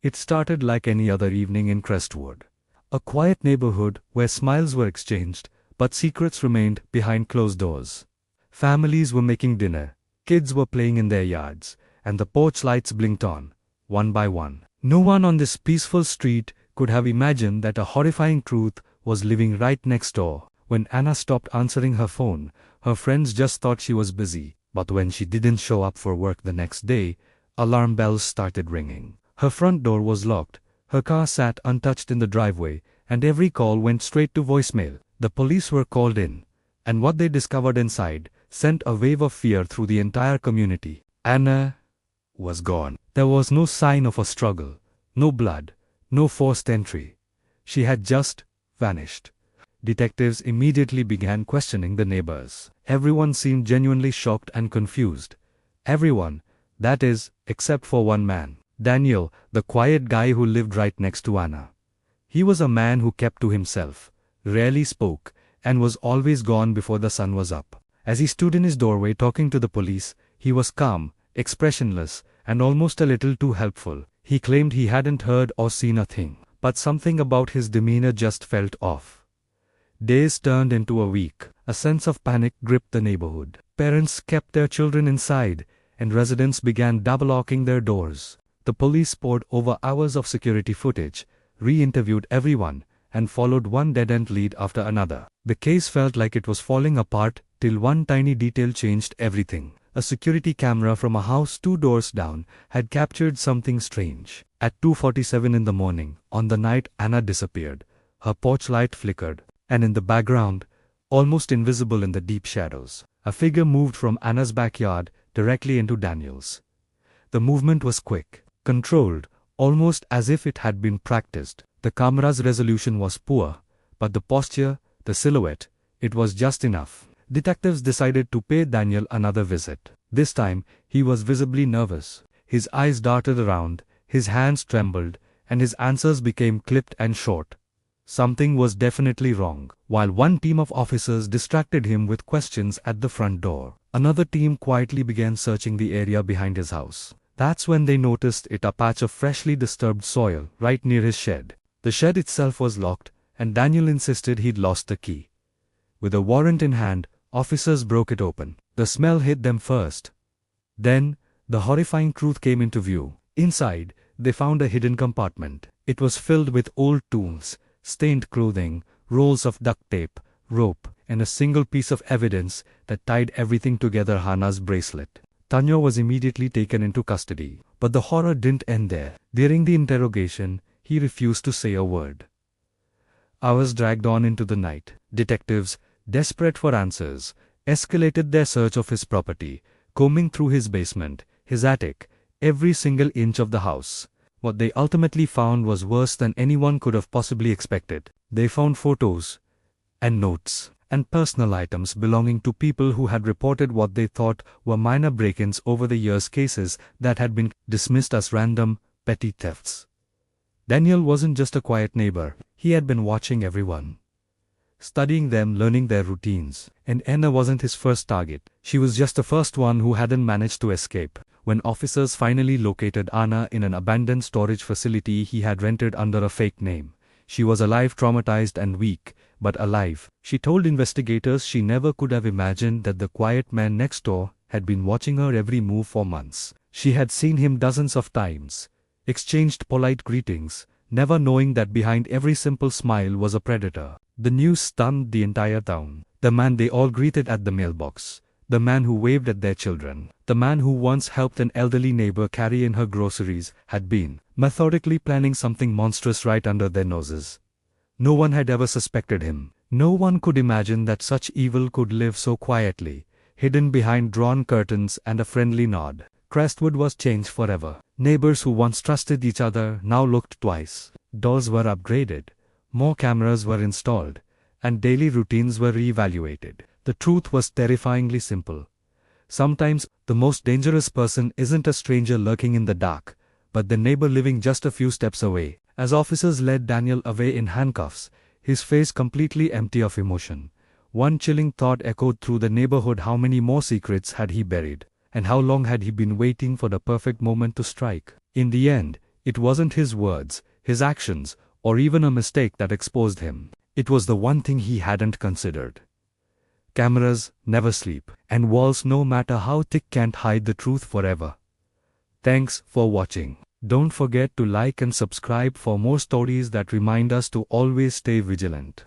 It started like any other evening in Crestwood. A quiet neighborhood where smiles were exchanged, but secrets remained behind closed doors. Families were making dinner, kids were playing in their yards, and the porch lights blinked on, one by one. No one on this peaceful street could have imagined that a horrifying truth was living right next door. When Anna stopped answering her phone, her friends just thought she was busy, but when she didn't show up for work the next day, alarm bells started ringing. Her front door was locked, her car sat untouched in the driveway, and every call went straight to voicemail. The police were called in, and what they discovered inside sent a wave of fear through the entire community. Anna was gone. There was no sign of a struggle, no blood, no forced entry. She had just vanished. Detectives immediately began questioning the neighbors. Everyone seemed genuinely shocked and confused. Everyone, that is, except for one man. Daniel, the quiet guy who lived right next to Anna. He was a man who kept to himself, rarely spoke, and was always gone before the sun was up. As he stood in his doorway talking to the police, he was calm, expressionless, and almost a little too helpful. He claimed he hadn't heard or seen a thing, but something about his demeanor just felt off. Days turned into a week. A sense of panic gripped the neighborhood. Parents kept their children inside, and residents began double-locking their doors. The police pored over hours of security footage, re-interviewed everyone, and followed one dead-end lead after another. The case felt like it was falling apart till one tiny detail changed everything. A security camera from a house 2 doors down had captured something strange. At 2:47 in the morning, on the night Anna disappeared, her porch light flickered, and in the background, almost invisible in the deep shadows, a figure moved from Anna's backyard directly into Daniel's. The movement was quick, controlled, almost as if it had been practiced. The camera's resolution was poor, but the posture, the silhouette, it was just enough. Detectives decided to pay Daniel another visit. This time, he was visibly nervous. His eyes darted around, his hands trembled, and his answers became clipped and short. Something was definitely wrong. While one team of officers distracted him with questions at the front door, another team quietly began searching the area behind his house. That's when they noticed a patch of freshly disturbed soil right near his shed. The shed itself was locked, and Daniel insisted he'd lost the key. With a warrant in hand, officers broke it open. The smell hit them first. Then, the horrifying truth came into view. Inside, they found a hidden compartment. It was filled with old tools, stained clothing, rolls of duct tape, rope, and a single piece of evidence that tied everything together: Hannah's bracelet. Tanya was immediately taken into custody. But the horror didn't end there. During the interrogation, he refused to say a word. Hours dragged on into the night. Detectives, desperate for answers, escalated their search of his property, combing through his basement, his attic, every single inch of the house. What they ultimately found was worse than anyone could have possibly expected. They found photos, and notes, and personal items belonging to people who had reported what they thought were minor break-ins over the years, cases that had been dismissed as random, petty thefts. Daniel wasn't just a quiet neighbor. He had been watching everyone, studying them, learning their routines. And Anna wasn't his first target. She was just the first one who hadn't managed to escape. When officers finally located Anna in an abandoned storage facility he had rented under a fake name, she was alive, traumatized and weak, but alive. She told investigators she never could have imagined that the quiet man next door had been watching her every move for months. She had seen him dozens of times, exchanged polite greetings, never knowing that behind every simple smile was a predator. The news stunned the entire town. The man they all greeted at the mailbox, the man who waved at their children, the man who once helped an elderly neighbor carry in her groceries, had been methodically planning something monstrous right under their noses. No one had ever suspected him. No one could imagine that such evil could live so quietly, hidden behind drawn curtains and a friendly nod. Crestwood was changed forever. Neighbors who once trusted each other now looked twice. Doors were upgraded, more cameras were installed, and daily routines were re-evaluated. The truth was terrifyingly simple. Sometimes, the most dangerous person isn't a stranger lurking in the dark, but the neighbor living just a few steps away. As officers led Daniel away in handcuffs, his face completely empty of emotion, one chilling thought echoed through the neighborhood: how many more secrets had he buried? And how long had he been waiting for the perfect moment to strike? In the end, It wasn't his words, his actions, or even a mistake that exposed him. It was the one thing he hadn't considered. Cameras never sleep, and walls no matter how thick can't hide the truth forever. Thanks for watching. Don't forget to like and subscribe for more stories that remind us to always stay vigilant.